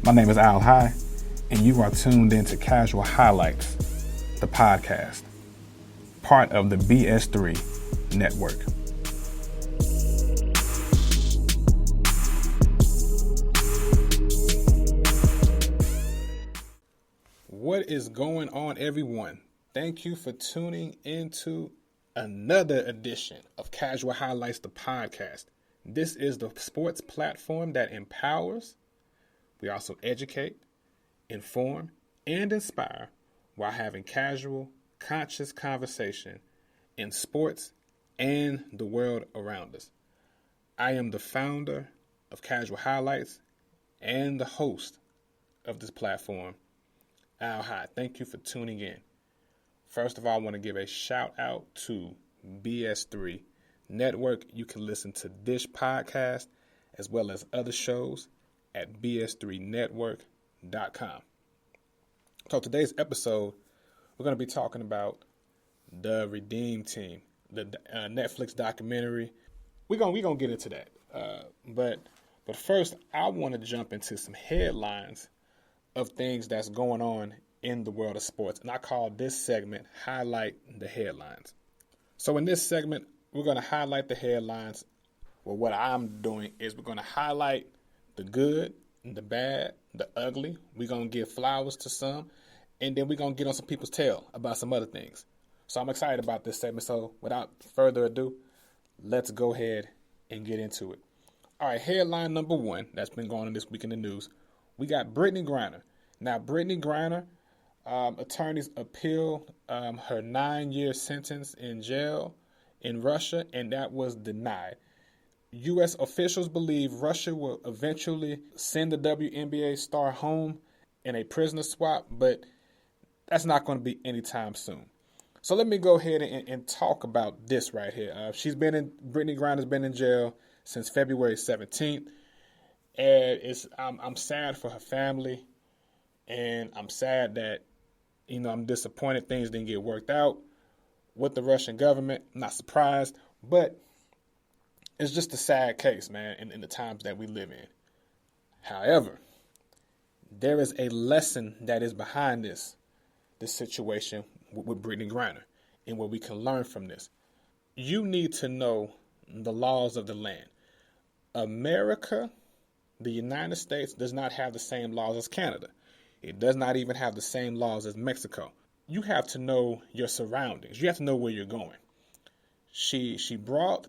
My name is Al High, and you are tuned into Casual Highlights, the podcast, part of the BS3 network. What is going on, everyone? Thank you for tuning into another edition of Casual Highlights, the podcast. This is the sports platform that empowers. We also educate, inform, and inspire while having casual, conscious conversation in sports and the world around us. I am the founder of Casual Highlights and the host of this platform, Al High. Thank you for tuning in. First of all, I want to give a shout out to BS3 Network. You can listen to this podcast as well as other shows at bs3network.com. So today's episode, we're going to be talking about the Redeem Team, the Netflix documentary. We're gonna get into that. But first, I want to jump into some headlines of things that's going on in the world of sports. And I call this segment Highlight the Headlines. So in this segment, we're going to highlight the headlines. Well, what I'm doing is we're going to highlight the good, the bad, the ugly. We're going to give flowers to some, and then we're going to get on some people's tail about some other things. So I'm excited about this segment. So without further ado, let's go ahead and get into it. All right, headline number one that's been going on this week in the news. We got Brittany Griner. Now, Brittany Griner, attorneys appealed her 9-year sentence in jail in Russia, and that was denied. U.S. officials believe Russia will eventually send the WNBA star home in a prisoner swap, but that's not going to be anytime soon. So let me go ahead and talk about this right here. Brittany Griner's been in jail since February 17th, and I'm sad for her family, and I'm sad that, I'm disappointed things didn't get worked out with the Russian government. I'm not surprised, but it's just a sad case, man, in the times that we live in. However, there is a lesson that is behind this situation with Brittany Griner and what we can learn from this. You need to know the laws of the land. America, the United States, does not have the same laws as Canada. It does not even have the same laws as Mexico. You have to know your surroundings. You have to know where you're going. She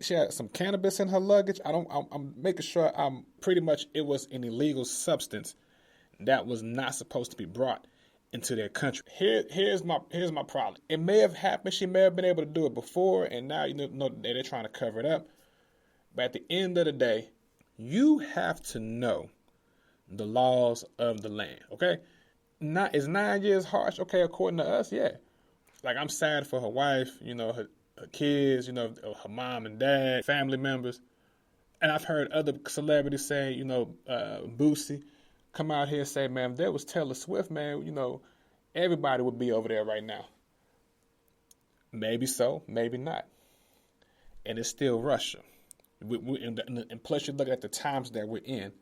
had some cannabis in her luggage. I'm making sure it was an illegal substance that was not supposed to be brought into their country. Here's my problem. It may have happened. She may have been able to do it before, and now they're trying to cover it up. But at the end of the day, you have to know the laws of the land. Okay, is 9 years harsh? Okay, according to us, yeah. Like, I'm sad for her wife. Her kids, her mom and dad, family members. And I've heard other celebrities say, Boosie, come out here and say, man, if there was Taylor Swift, man, everybody would be over there right now. Maybe so, maybe not. And it's still Russia. And plus, you look at the times that we're in.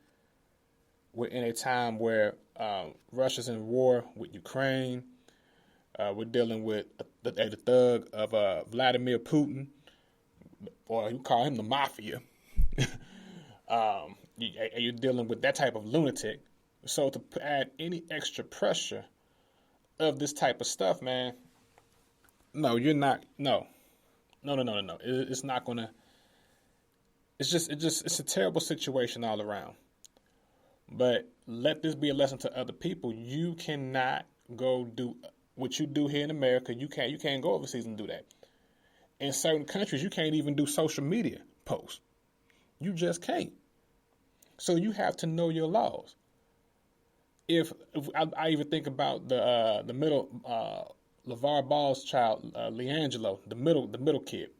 We're in a time where Russia's in war with Ukraine. We're dealing with the thug of Vladimir Putin, or you call him the mafia. You're dealing with that type of lunatic. So to add any extra pressure of this type of stuff, man, no, you're not. No. It's not gonna. It's a terrible situation all around. But let this be a lesson to other people. You cannot go do what you do here in America. You can't go overseas and do that. In certain countries, you can't even do social media posts. You just can't. So you have to know your laws. If I even think about the middle LeVar Ball's child, LeAngelo, the middle kid,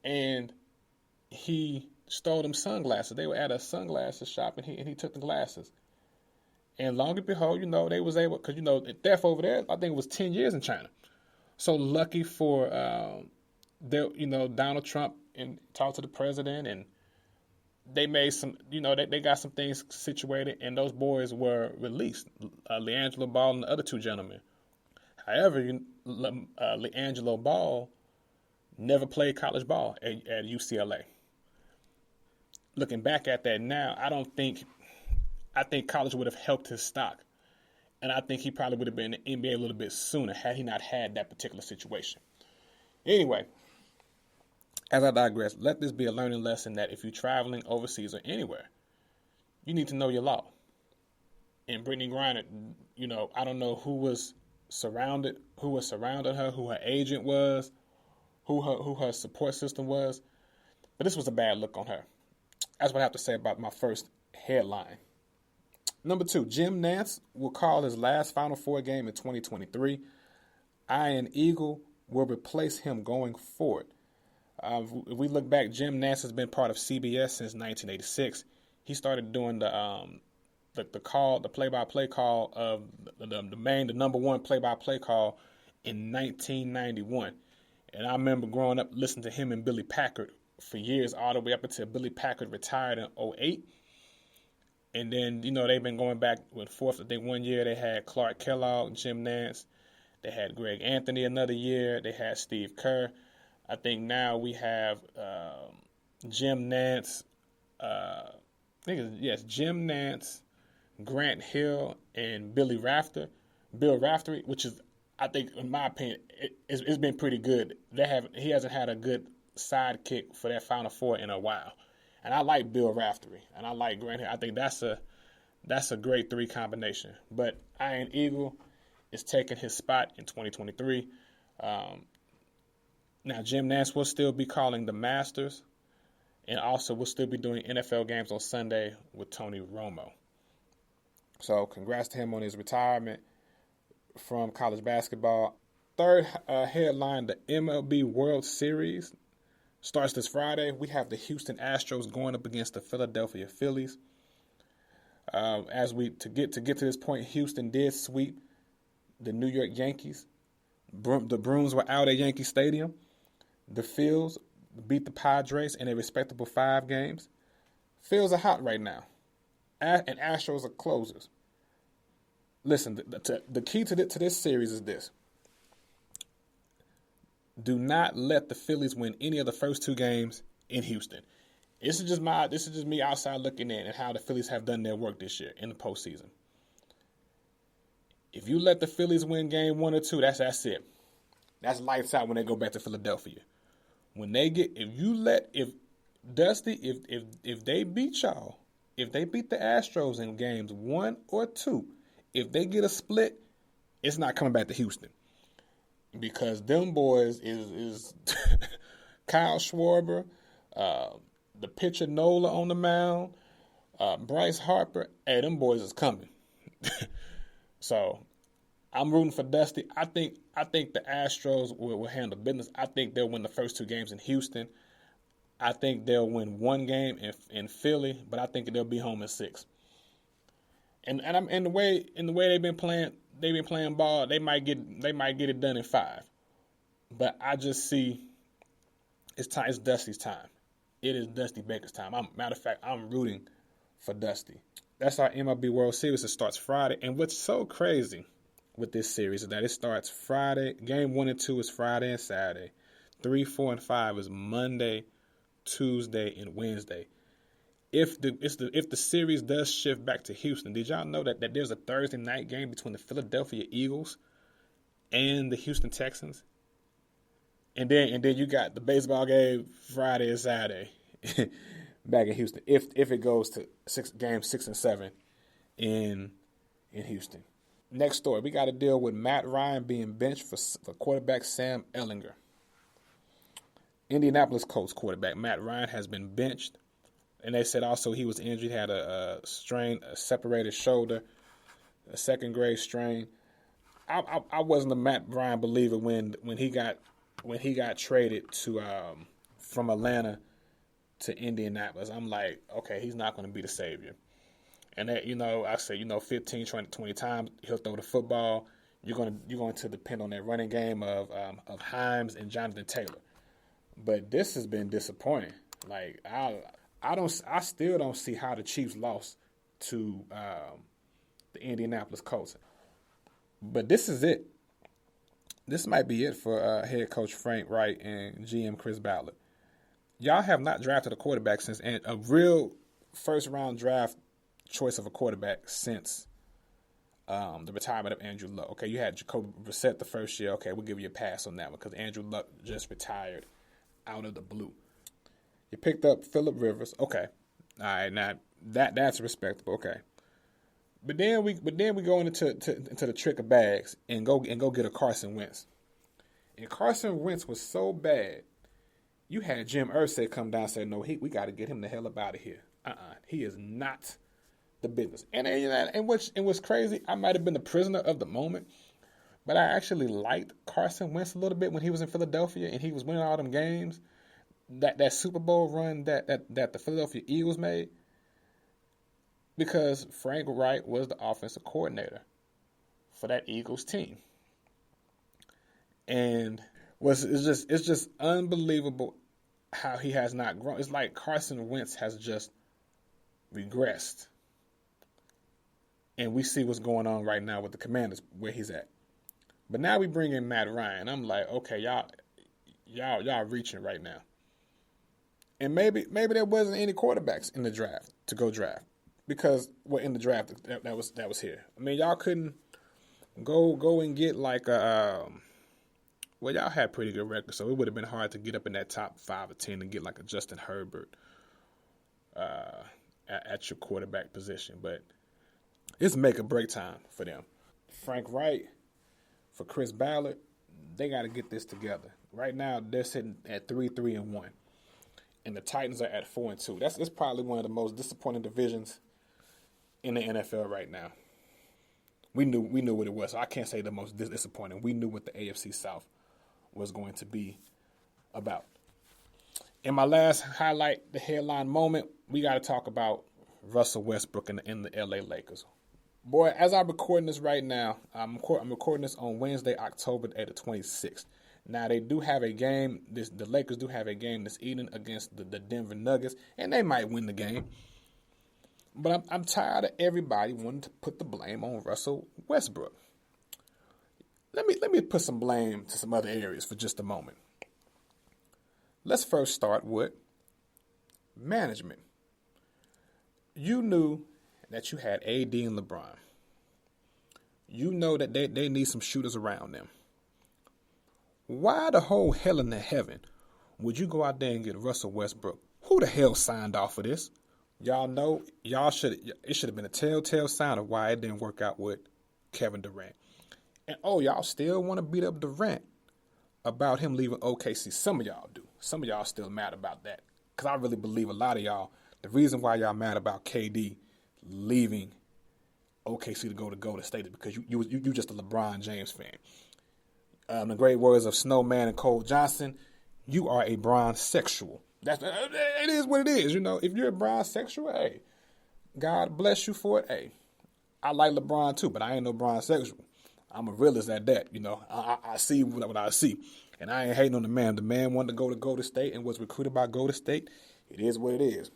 and he stole them sunglasses. They were at a sunglasses shop, and he took the glasses. And long and behold, they was able, because, theft over there, I think it was 10 years in China. So lucky for, Donald Trump and talked to the president, and they made some, they got some things situated, and those boys were released. LeAngelo Ball and the other two gentlemen. However, LeAngelo Ball never played college ball at UCLA. Looking back at that now, I think college would have helped his stock. And I think he probably would have been in the NBA a little bit sooner had he not had that particular situation. Anyway, as I digress, let this be a learning lesson that if you're traveling overseas or anywhere, you need to know your law. And Brittany Griner, I don't know who was surrounding her, who her agent was, who her support system was, but this was a bad look on her. That's what I have to say about my first headline. Number 2, Jim Nantz will call his last Final Four game in 2023. Ian Eagle will replace him going forward. If we look back, Jim Nantz has been part of CBS since 1986. He started doing the play-by-play call of the number one play-by-play call in 1991. And I remember growing up listening to him and Billy Packard for years, all the way up until Billy Packard retired in 2008. And then, they've been going back and forth. I think one year they had Clark Kellogg, Jim Nantz. They had Greg Anthony another year. They had Steve Kerr. I think now we have Jim Nantz. Jim Nantz, Grant Hill, and Bill Raftery, which is, I think, in my opinion, it's been pretty good. He hasn't had a good sidekick for that Final Four in a while. And I like Bill Raftery, and I like Grant Hill. I think that's a great 3 combination. But Ian Eagle is taking his spot in 2023. Now, Jim Nantz will still be calling the Masters, and also will still be doing NFL games on Sunday with Tony Romo. So congrats to him on his retirement from college basketball. Third headline, the MLB World Series starts this Friday. We have the Houston Astros going up against the Philadelphia Phillies. To get to this point, Houston did sweep the New York Yankees. The Bruins were out at Yankee Stadium. The Phils beat the Padres in a respectable 5 games. Phils are hot right now, and Astros are closers. Listen, the key to this series is this. Do not let the Phillies win any of the first 2 games in Houston. This is just me outside looking in at how the Phillies have done their work this year in the postseason. If you let the Phillies win game 1 or 2, that's it. That's lights out when they go back to Philadelphia. When they get, if they beat y'all, if they beat the Astros in games 1 or 2, if they get a split, it's not coming back to Houston. Because them boys is Kyle Schwarber, the pitcher Nola on the mound, Bryce Harper. Hey, them boys is coming. So I'm rooting for Dusty. I think the Astros will handle business. I think they'll win the first 2 games in Houston. I think they'll win 1 game in Philly, but I think they'll be home in 6. And the way they've been playing ball. They might get it done in 5. But I just see it's time. It's Dusty's time. It is Dusty Baker's time. Matter of fact, I'm rooting for Dusty. That's our MLB World Series. It starts Friday. And what's so crazy with this series is that it starts Friday. Game 1 and 2 is Friday and Saturday. 3, 4, and 5 is Monday, Tuesday, and Wednesday. If the series does shift back to Houston, did y'all know that there's a Thursday night game between the Philadelphia Eagles and the Houston Texans? And then you got the baseball game Friday and Saturday back in Houston. If it goes to games 6 and 7 in Houston. Next story, we got to deal with Matt Ryan being benched for quarterback Sam Ehlinger. Indianapolis Colts quarterback Matt Ryan has been benched. And they said also he was injured, had a separated shoulder, a second-grade strain. I wasn't a Matt Ryan believer when he got traded to from Atlanta to Indianapolis. I'm like, okay, he's not going to be the savior. And that, I said, 15, 20 times he'll throw the football. You're going to depend on that running game of Himes and Jonathan Taylor. But this has been disappointing. Like I still don't see how the Chiefs lost to the Indianapolis Colts. But this is it. This might be it for head coach Frank Wright and GM Chris Ballard. Y'all have not drafted a quarterback since a real first-round draft choice of a quarterback since the retirement of Andrew Luck. Okay, you had Jacoby Brissett the first year. Okay, we'll give you a pass on that one because Andrew Luck just retired out of the blue. You picked up Phillip Rivers. Okay, all right, now that's respectable. Okay, but then we go into the trick of bags and go get a Carson Wentz. And Carson Wentz was so bad. You had Jim Irsay come down and say, no, we got to get him the hell up out of here. He is not the business. And what's crazy, I might have been the prisoner of the moment, but I actually liked Carson Wentz a little bit when he was in Philadelphia and he was winning all them games. That Super Bowl run that the Philadelphia Eagles made, because Frank Wright was the offensive coordinator for that Eagles team. And it's just unbelievable how he has not grown. It's like Carson Wentz has just regressed. And we see what's going on right now with the Commanders, where he's at. But now we bring in Matt Ryan. I'm like, okay, y'all reaching right now. And maybe there wasn't any quarterbacks in the draft to go draft, because in the draft that was here. I mean, y'all couldn't go and get like a. Well, y'all had pretty good records, so it would have been hard to get up in that top 5 or 10 and get like a Justin Herbert at your quarterback position. But it's make or break time for them. Frank Wright, for Chris Ballard, they got to get this together. Right now, they're sitting at 3-3-1, and the Titans are at 4-2. That's probably one of the most disappointing divisions in the NFL right now. We knew what it was, so I can't say the most disappointing. We knew what the AFC South was going to be about. In my last highlight, the headline moment, we got to talk about Russell Westbrook in the LA Lakers. Boy, as I'm recording this right now, I'm recording this on Wednesday, October 26th. Now, they do have a game. The Lakers do have a game this evening against the Denver Nuggets, and they might win the game. But I'm tired of everybody wanting to put the blame on Russell Westbrook. Let me put some blame to some other areas for just a moment. Let's first start with management. You knew that you had AD and LeBron. You know that they need some shooters around them. Why the whole hell in the heaven would you go out there and get Russell Westbrook? Who the hell signed off for this? Y'all know, it should have been a telltale sign of why it didn't work out with Kevin Durant. And y'all still want to beat up Durant about him leaving OKC. Some of y'all do. Some of y'all still mad about that. Because I really believe a lot of y'all, the reason why y'all mad about KD leaving OKC to go to Golden State is because you just a LeBron James fan. The great words of Snowman and Cole Johnson, you are a bronze-sexual. It is what it is. You know, if you're a bronze-sexual, hey, God bless you for it. Hey, I like LeBron too, but I ain't no bronze-sexual. I'm a realist at that. You know, I see what I see. And I ain't hating on the man. The man wanted to go to Golden State and was recruited by Golden State. It is what it is.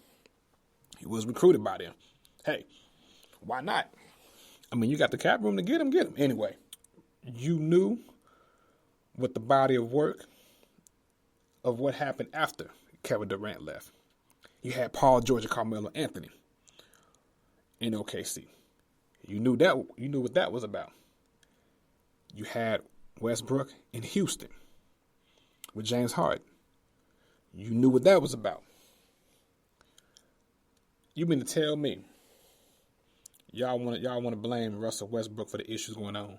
He was recruited by them. Hey, why not? I mean, you got the cap room to get him, get him. Anyway, you knew what the body of work of what happened after Kevin Durant left. You had Paul George and Carmelo Anthony in OKC. You knew what that was about. You had Westbrook in Houston with James Harden. You knew what that was about. You mean to tell me y'all want to blame Russell Westbrook for the issues going on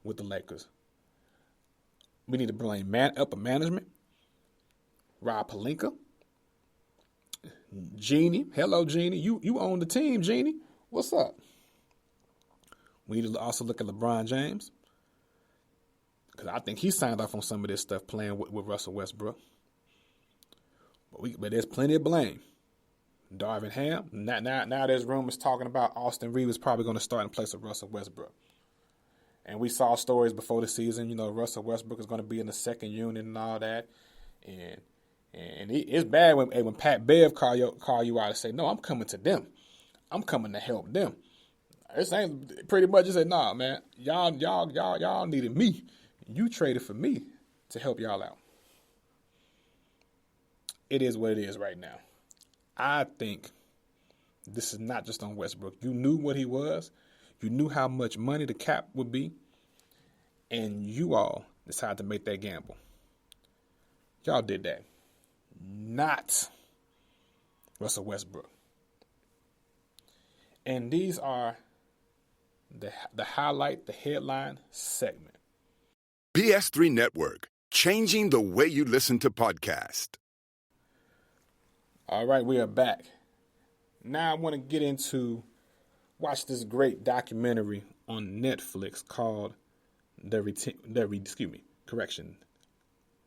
with the Lakers? We need to blame upper management, Rob Pelinka, Jeannie. Hello, Jeannie. You own the team, Jeannie. What's up? We need to also look at LeBron James, because I think he signed off on some of this stuff playing with Russell Westbrook. But there's plenty of blame. Darvin Ham. Now there's rumors talking about Austin Reeves probably going to start in place of Russell Westbrook. And we saw stories before the season, Russell Westbrook is going to be in the second unit and all that. And And it's bad when Pat Bev call you out and say, no, I'm coming to them. I'm coming to help them. It's ain't pretty much just say, nah, man, y'all needed me. You traded for me to help y'all out. It is what it is right now. I think this is not just on Westbrook. You knew what he was. You knew how much money the cap would be. And you all decided to make that gamble. Y'all did that. Not Russell Westbrook. And these are the headline segment. PS3 Network, changing the way you listen to podcasts. All right, we are back. Now I want to watch this great documentary on Netflix called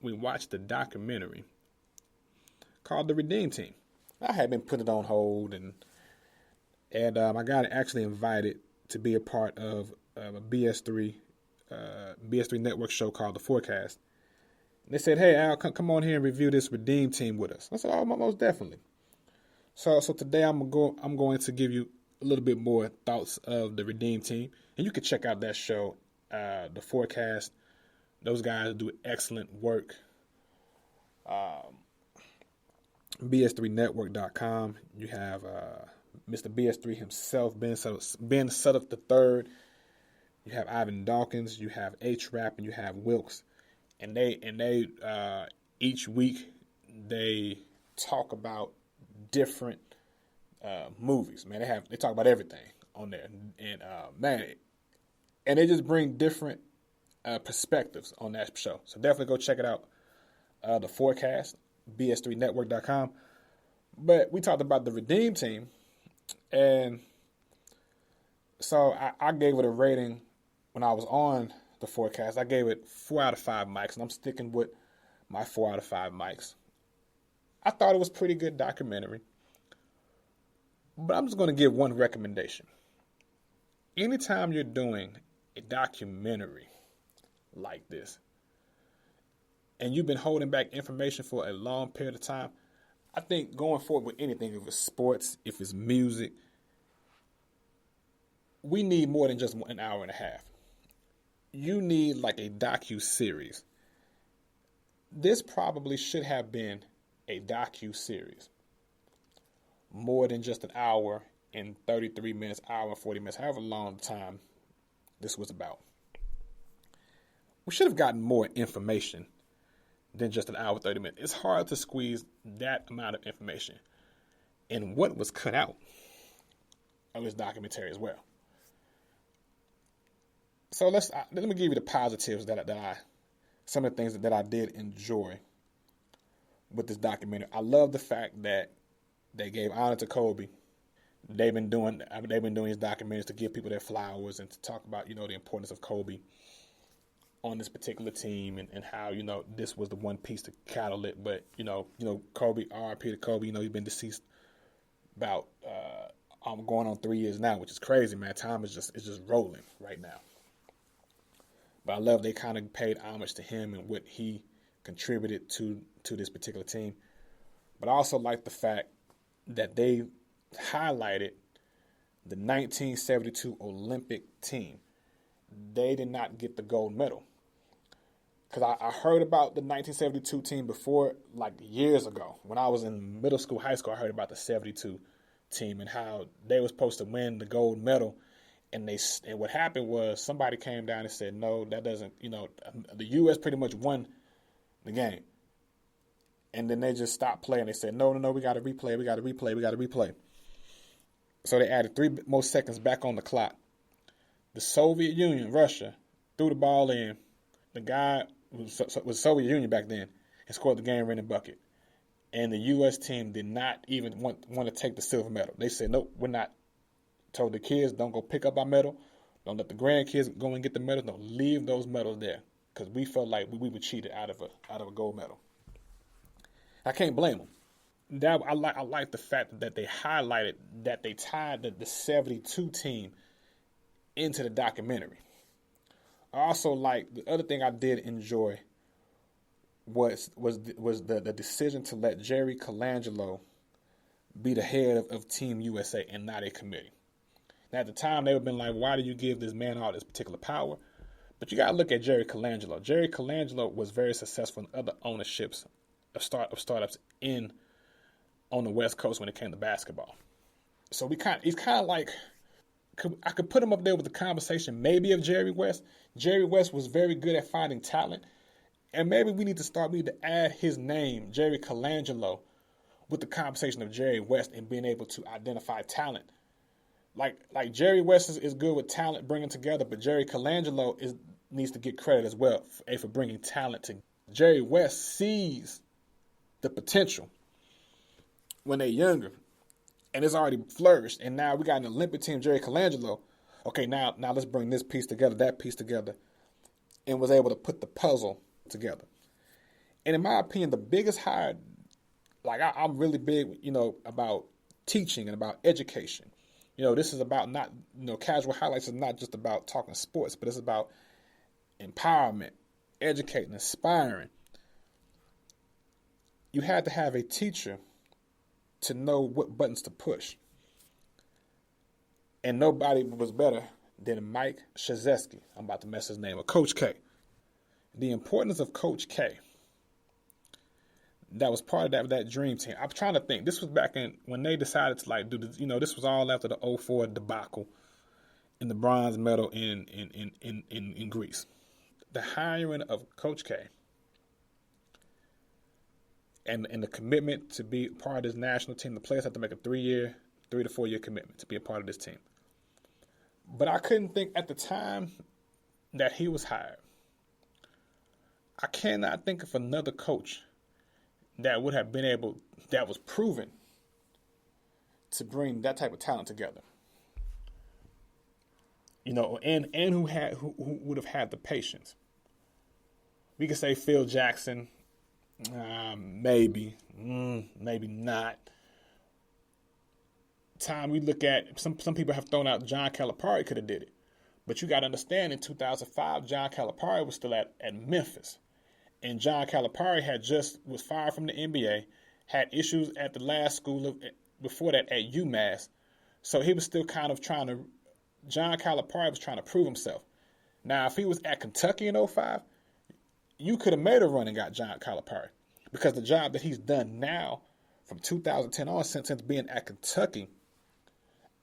We watched the documentary called The Redeem Team. I had been put it on hold, and I got actually invited to be a part of a BS3 network show called The Forecast. And they said, "Hey Al, come on here and review this Redeem Team with us." I said, "Oh, most definitely." So today I'm going to give you a little bit more thoughts of the Redeem Team, and you can check out that show, The Forecast. Those guys do excellent work. BS3network.com. You have Mr. BS3 himself, Ben Suddup III. You have Ivan Dawkins. You have H-Rap, and you have Wilkes. And they each week they talk about different movies. Man, they talk about everything on there, and they just bring different perspectives on that show. So definitely go check it out. The Forecast, BS3network.com. But we talked about the Redeem Team, and so I gave it a rating when I was on The Forecast. I gave it 4 out of 5 mics, and I'm sticking with my 4 out of 5 mics. I thought it was a pretty good documentary, but I'm just going to give one recommendation. Anytime you're doing a documentary like this, and you've been holding back information for a long period of time, I think going forward with anything, if it's sports, if it's music, we need more than just an hour and a half. You need like a docu-series. This probably should have been a docu-series. More than just an hour and 33 minutes, hour and 40 minutes, however long time this was about. We should have gotten more information than just an hour, 30 minutes. It's hard to squeeze that amount of information in what was cut out of this documentary as well. So let me give you the positives some of the things that I did enjoy with this documentary. I love the fact that they gave honor to Kobe. They've been doing these documentaries to give people their flowers and to talk about, the importance of Kobe on this particular team and how, this was the one piece to cattle it. But, Kobe, RIP to Kobe, he's been deceased about I'm going on 3 years now, which is crazy, man. Time is just rolling right now. But I love they kind of paid homage to him and what he contributed to this particular team. But I also like the fact that they highlighted the 1972 Olympic team. They did not get the gold medal. Because I heard about the 1972 team before, like years ago. When I was in middle school, high school, I heard about the 72 team and how they were supposed to win the gold medal. And what happened was somebody came down and said, no, that doesn't, the U.S. pretty much won the game. And then they just stopped playing. They said, no, we got to replay. So they added 3 more seconds back on the clock. The Soviet Union, Russia, threw the ball in. The guy was Soviet Union back then and scored the game-winning bucket. And the U.S. team did not even want to take the silver medal. They said, nope, we're not. Told the kids, don't go pick up our medal. Don't let the grandkids go and get the medals. No, leave those medals there because we felt like we were cheated out of a gold medal. I can't blame them. I like the fact that they highlighted that they tied the 72 team into the documentary. I also like the other thing I did enjoy was the decision to let Jerry Colangelo be the head of Team USA and not a committee. Now, at the time, they would have been like, why do you give this man all this particular power? But you got to look at Jerry Colangelo. Jerry Colangelo was very successful in other ownerships of startups on the West Coast when it came to basketball. So he's kind of like, I could put him up there with the conversation maybe of Jerry West. Jerry West was very good at finding talent. And maybe we need to add his name, Jerry Colangelo, with the conversation of Jerry West and being able to identify talent. Like Jerry West is good with talent bringing together, but Jerry Colangelo needs to get credit as well for bringing talent together. Jerry West sees the potential when they're younger, and it's already flourished. And now we got an Olympic team, Jerry Colangelo. Okay, now let's bring this piece together, that piece together, and was able to put the puzzle together. And in my opinion, the biggest hire, I'm really big, about teaching and about education. This is about Casual Highlights is not just about talking sports, but it's about empowerment, educating, inspiring. You had to have a teacher to know what buttons to push. And nobody was better than Mike Krzyzewski. I'm about to mess his name up. Coach K. The importance of Coach K. That was part of that dream team. I'm trying to think. This was back when they decided to do this. This was all after the 2004 debacle in the bronze medal in Greece. The hiring of Coach K and the commitment to be part of this national team. The players have to make a 3 to 4 year commitment to be a part of this team. But I couldn't think at the time that he was hired. I cannot think of another coach that would have been that was proven to bring that type of talent together. And who would have had the patience. We could say Phil Jackson, maybe not. Time we look at, some people have thrown out John Calipari could have did it. But you got to understand, in 2005, John Calipari was still at Memphis. And John Calipari was fired from the NBA, had issues at the last school before that at UMass. So he was still kind of John Calipari was trying to prove himself. Now, if he was at Kentucky in 2005, you could have made a run and got John Calipari. Because the job that he's done now from 2010 on, since being at Kentucky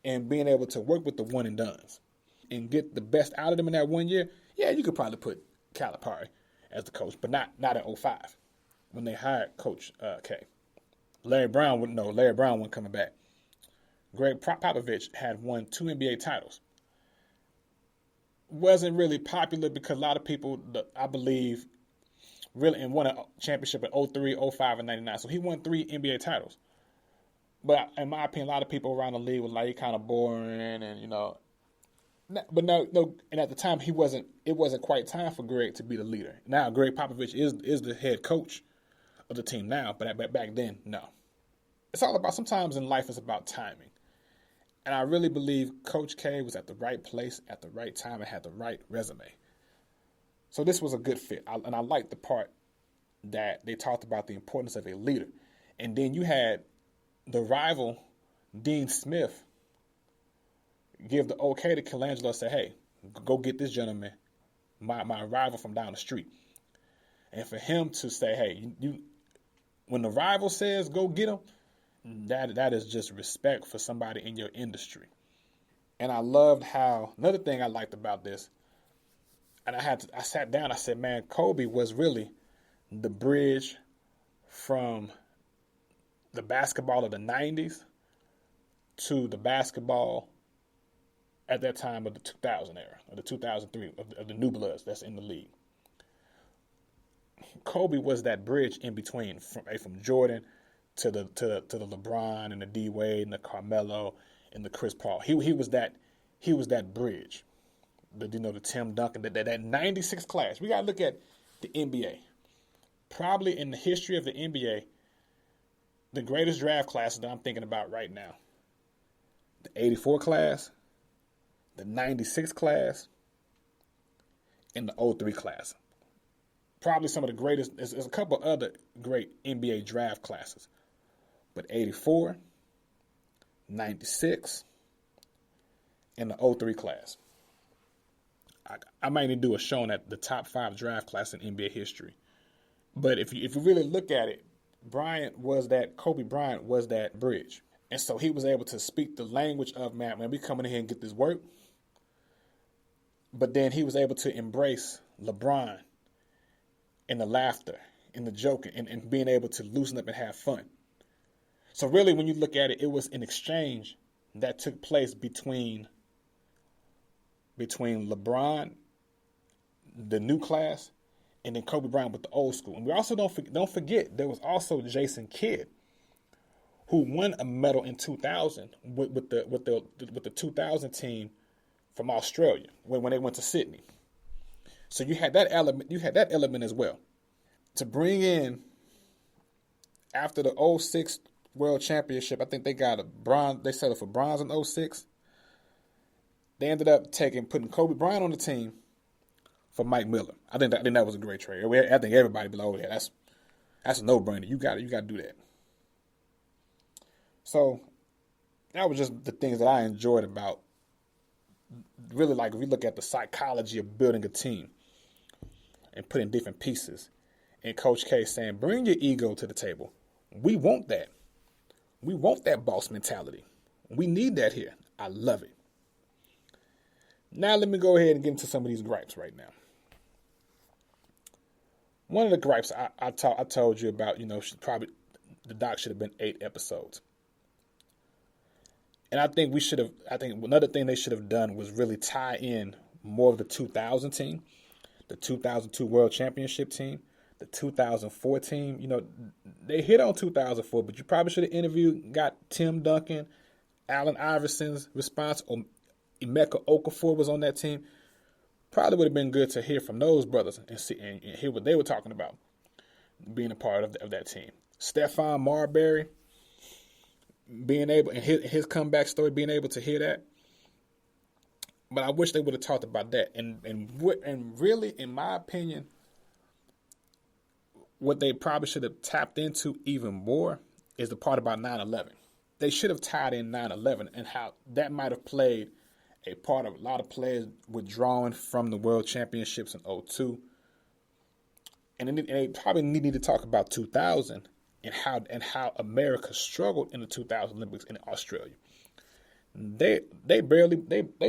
and being able to work with the one and dones and get the best out of them in that 1 year, yeah, you could probably put Calipari as the coach, but not in 2005 when they hired Coach K. Larry Brown wasn't coming back. Greg Popovich had won 2 NBA titles. Wasn't really popular because a lot of people, I believe, really won a championship in 2003, 2005, and 99. So he won 3 NBA titles. But in my opinion, a lot of people around the league were like, he kind of boring and, But no, and at the time it wasn't quite time for Greg to be the leader. Now Greg Popovich is the head coach of the team now, but back then, no. It's all about, sometimes in life it's about timing. And I really believe Coach K was at the right place at the right time and had the right resume. So this was a good fit. And I liked the part that they talked about the importance of a leader. And then you had the rival, Dean Smith, give the okay to Colangelo and say, hey, go get this gentleman, my rival from down the street. And for him to say, hey, when the rival says go get him, that is just respect for somebody in your industry. And I loved how, another thing I liked about this, and I sat down, I said, man, Kobe was really the bridge from the basketball of the 90s to the basketball at that time of the 2000 era, or the 2003, of the new bloods that's in the league. Kobe was that bridge in between, from Jordan to the LeBron and the D Wade and the Carmelo and the Chris Paul. He was that bridge. The Tim Duncan, that 96 class. We gotta look at the NBA. Probably in the history of the NBA, the greatest draft classes that I'm thinking about right now. The 84 class, the 96 class, and the 03 class. probably some of the greatest. There's a couple other great NBA draft classes, but 84, 96, and the '03 class. I might need to do a show on the top 5 draft class in NBA history. But if you really look at it, Kobe Bryant was that bridge. And so he was able to speak the language of, man, we coming in here and get this work. But then he was able to embrace LeBron and the laughter and the joking and being able to loosen up and have fun. So really, when you look at it, it was an exchange that took place between LeBron, the new class, and then Kobe Bryant with the old school. And we also don't forget there was also Jason Kidd, who won a medal in 2000 with the 2000 team from Australia when they went to Sydney. So you had that element. You had that element as well. To bring in after the '06 World Championship, I think they got a bronze. They settled for bronze in '06. They ended up putting Kobe Bryant on the team for Mike Miller. I think that was a great trade. I think everybody below that. That's a no-brainer. You got to do that. So that was just the things that I enjoyed about. Really, like, if we look at the psychology of building a team and putting different pieces, and Coach K saying, "Bring your ego to the table. We want that. We want that boss mentality. We need that here." I love it. Now let me go ahead and get into some of these gripes right now. One of the gripes I told you about, the doc should have been 8 episodes. And I think another thing they should have done was really tie in more of the 2000 team, the 2002 World Championship team, the 2004 team. They hit on 2004, but you probably should have got Tim Duncan, Allen Iverson's response, or Emeka Okafor was on that team. Probably would have been good to hear from those brothers and hear what they were talking about, being a part of that team. Stephon Marbury, being able, and his comeback story, being able to hear that. But I wish they would have talked about that. And really, in my opinion, what they probably should have tapped into even more is the part about 9/11. They should have tied in 9/11 and how that might have played a part of a lot of players withdrawing from the World Championships in '02. And they probably need to talk about 2000 and how America struggled in the 2000 Olympics in Australia. They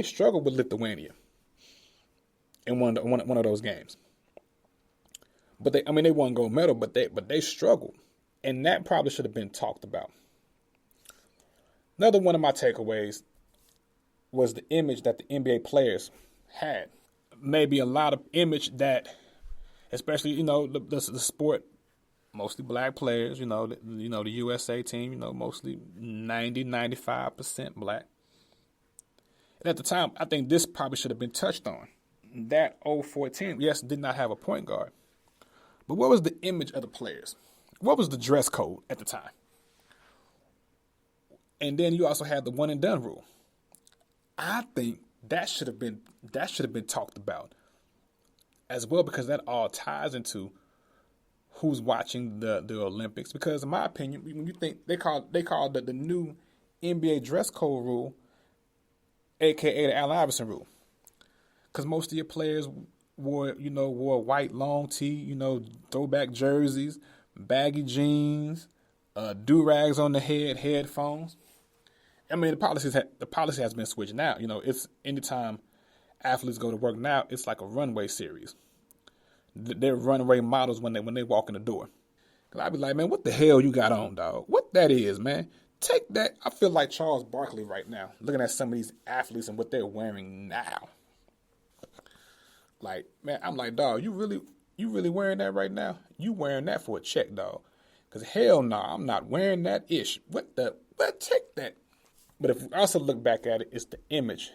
struggled with Lithuania in one of those games. But they won gold medal, but they struggled, and that probably should have been talked about. Another one of my takeaways was the image that the NBA players had. Maybe a lot of image that, especially the sport, mostly black players. The USA team. Mostly 90-95% black. And at the time, I think this probably should have been touched on. That '04 team, yes, did not have a point guard. But what was the image of the players? What was the dress code at the time? And then you also had the one and done rule. I think that should have been talked about as well, because that all ties into who's watching the Olympics. Because in my opinion, when you think they call the new NBA dress code rule, aka the Allen Iverson rule, because most of your players wore white long tee, throwback jerseys, baggy jeans, do-rags on the head, headphones. I mean, the policy has been switched now. It's anytime athletes go to work now, it's like a runway series. They're runway models when they walk in the door. Cause I'd be like, man, what the hell you got on, dog? What that is, man? Take that. I feel like Charles Barkley right now, looking at some of these athletes and what they're wearing now. Like, man, I'm like, dog, you really wearing that right now? You wearing that for a check, dog? Cause hell no, I'm not wearing that ish. What take that? But if we also look back at it, it's the image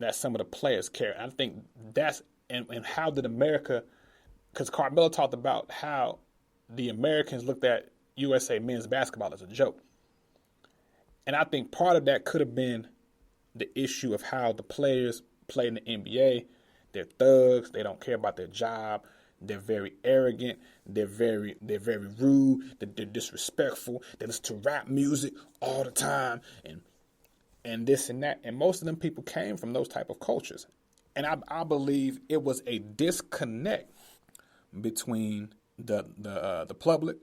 that some of the players carry. I think that's, and how did America, because Carmelo talked about how the Americans looked at USA men's basketball as a joke. And I think part of that could have been the issue of how the players play in the NBA. They're thugs. They don't care about their job. They're very arrogant. They're very rude. They're disrespectful. They listen to rap music all the time and this and that. And most of them people came from those type of cultures. And I believe it was a disconnect between the public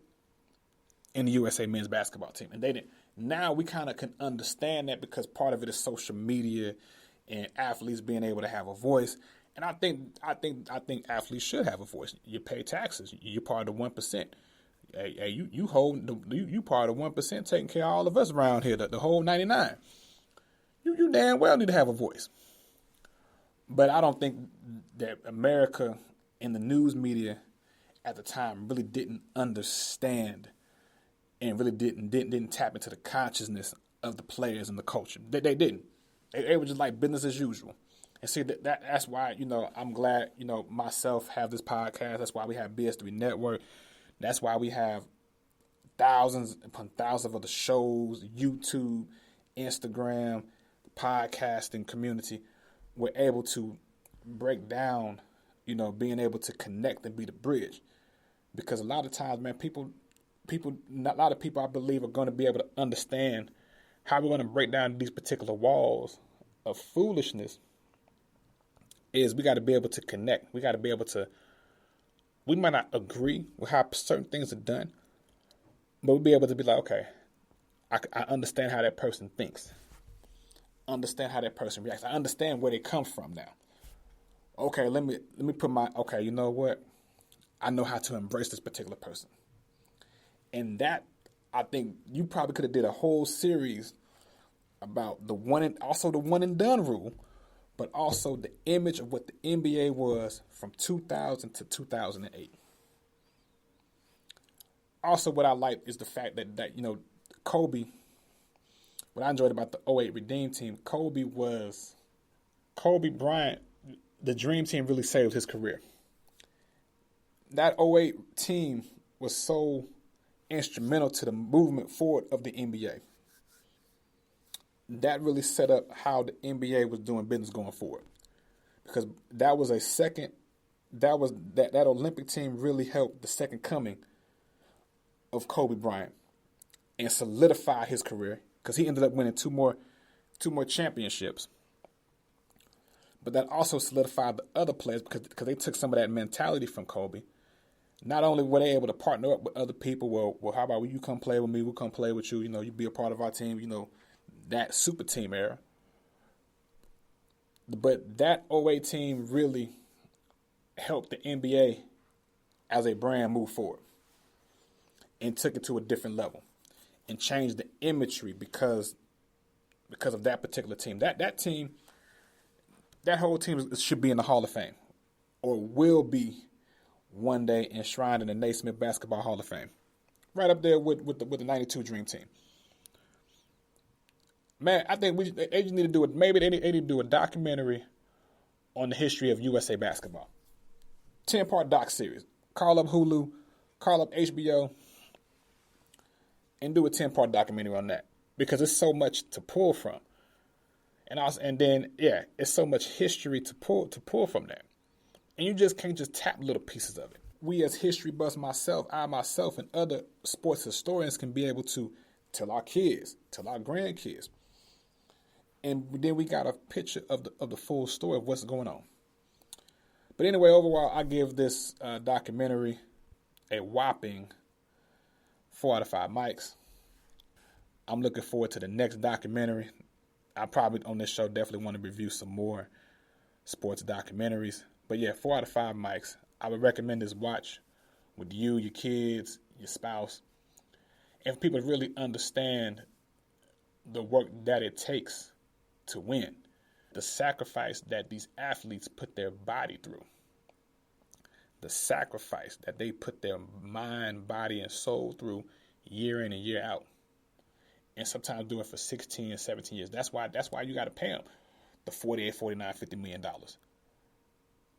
and the USA men's basketball team. And they didn't. Now we kind of can understand that because part of it is social media and athletes being able to have a voice. And I think athletes should have a voice. You pay taxes. You're part of the 1%. Hey, you part of the 1% taking care of all of us around here, the whole 99. You damn well need to have a voice. But I don't think that America and the news media at the time really didn't understand and really didn't tap into the consciousness of the players and the culture. They didn't. They were just like business as usual. And see, that's why, I'm glad, myself have this podcast. That's why we have BS3 Network. That's why we have thousands upon thousands of other shows, YouTube, Instagram, podcasting community. We're able to break down, being able to connect and be the bridge. Because a lot of times, man, a lot of people, I believe, are going to be able to understand how we're going to break down these particular walls of foolishness. Is we got to be able to connect. We got to be able to, we might not agree with how certain things are done, but we'll be able to be like, okay, I understand how that person thinks. Understand how that person reacts. I understand where they come from now. Okay, let me put okay, you know what? I know how to embrace this particular person. And that, I think you probably could have did a whole series about the one and done rule, but also the image of what the NBA was from 2000 to 2008. Also, what I like is the fact that Kobe, what I enjoyed about the 08 Redeem team, Kobe Bryant, the Dream Team really saved his career. That 08 team was so instrumental to the movement forward of the NBA. That really set up how the NBA was doing business going forward. Because that was that Olympic team really helped the second coming of Kobe Bryant and solidify his career because he ended up winning two more championships. But that also solidified the other players because they took some of that mentality from Kobe. Not only were they able to partner up with other people, well, how about you come play with me? We'll come play with you. You be a part of our team. That super team era. But that 08 team really helped the NBA as a brand move forward and took it to a different level and changed the imagery because of that particular team. That team, that whole team should be in the Hall of Fame or will be one day enshrined in the Naismith Basketball Hall of Fame. Right up there with the 92 Dream Team. Man, I think they just need to do it. Maybe they need to do a documentary on the history of USA basketball. 10-part doc series. Call up Hulu, call up HBO, and do a 10-part documentary on that because it's so much to pull from, and then it's so much history to pull from that, and you just can't just tap little pieces of it. We as history buffs, I myself, and other sports historians can be able to tell our kids, tell our grandkids. And then we got a picture of the full story of what's going on. But anyway, overall, I give this documentary a whopping 4 out of 5 mics. I'm looking forward to the next documentary. I probably on this show definitely want to review some more sports documentaries. But 4 out of 5 mics. I would recommend this watch with you, your kids, your spouse. And for people to really understand the work that it takes to win, the sacrifice that these athletes put their body through, the sacrifice that they put their mind, body, and soul through year in and year out, and sometimes do it for 16 and 17 years. That's why you got to pay them the $48, $49, $50 million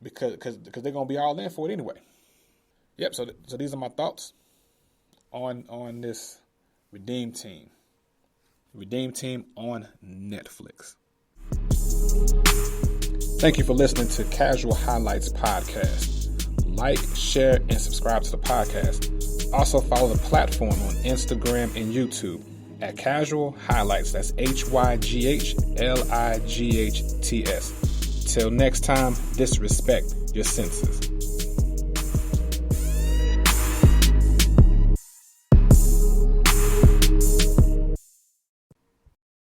because they're gonna be all in for it anyway. Yep. So these are my thoughts on this Redeem Team. Redeem Team on Netflix. Thank you for listening to Casual Highlights podcast. like, share, and subscribe to the podcast. Also follow the platform on Instagram and YouTube at Casual Highlights. That's HYGHLIGHTS. Till next time, disrespect your senses.